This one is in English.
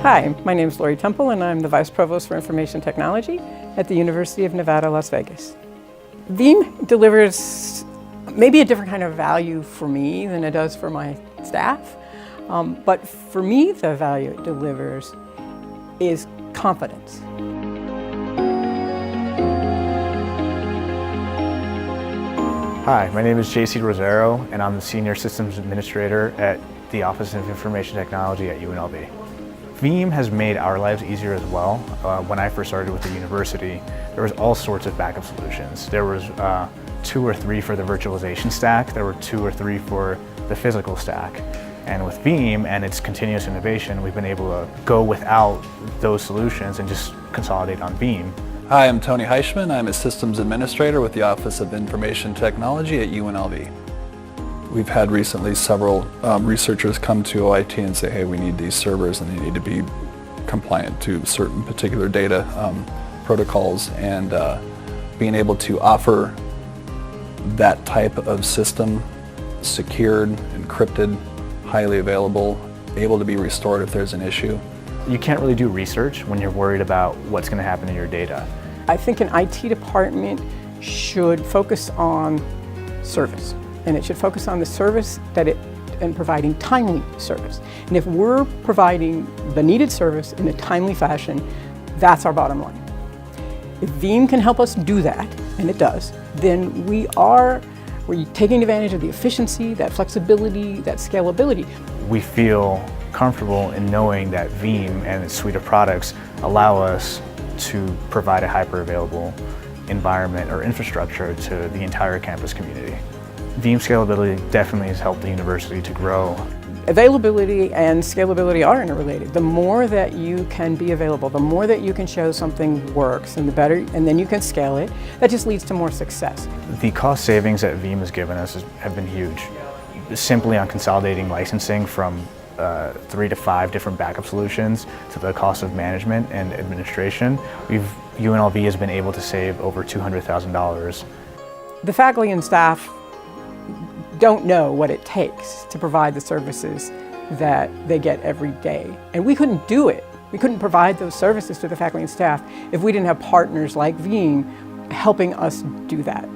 Hi, my name is Lori Temple and I'm the Vice Provost for Information Technology at the University of Nevada, Las Vegas. Veeam delivers maybe a different kind of value for me than it does for my staff, but for me the value it delivers is confidence. Hi, my name is JC Rosero and I'm the Senior Systems Administrator at the Office of Information Technology at UNLV. Veeam has made our lives easier as well. When I first started with the university, there was all sorts of backup solutions. There was 2 or 3 for the virtualization stack, there were 2 or 3 for the physical stack. And with Veeam and its continuous innovation, we've been able to go without those solutions and just consolidate on Veeam. Hi, I'm Tony Heischman. I'm a Systems Administrator with the Office of Information Technology at UNLV. We've had recently several researchers come to OIT and say, hey, we need these servers and they need to be compliant to certain particular data protocols, and being able to offer that type of system, secured, encrypted, highly available, able to be restored if there's an issue. You can't really do research when you're worried about what's going to happen to your data. I think an IT department should focus on service. And it should focus on the service and providing timely service. And if we're providing the needed service in a timely fashion, that's our bottom line. If Veeam can help us do that, and it does, then we're taking advantage of the efficiency, that flexibility, that scalability. We feel comfortable in knowing that Veeam and its suite of products allow us to provide a hyper-available environment or infrastructure to the entire campus community. Veeam scalability definitely has helped the university to grow. Availability and scalability are interrelated. The more that you can be available, the more that you can show something works, and the better, and then you can scale it, that just leads to more success. The cost savings that Veeam has given us have been huge. Simply on consolidating licensing from 3 to 5 different backup solutions to the cost of management and administration, UNLV has been able to save over $200,000. The faculty and staff don't know what it takes to provide the services that they get every day. And we couldn't do it. We couldn't provide those services to the faculty and staff if we didn't have partners like Veeam helping us do that.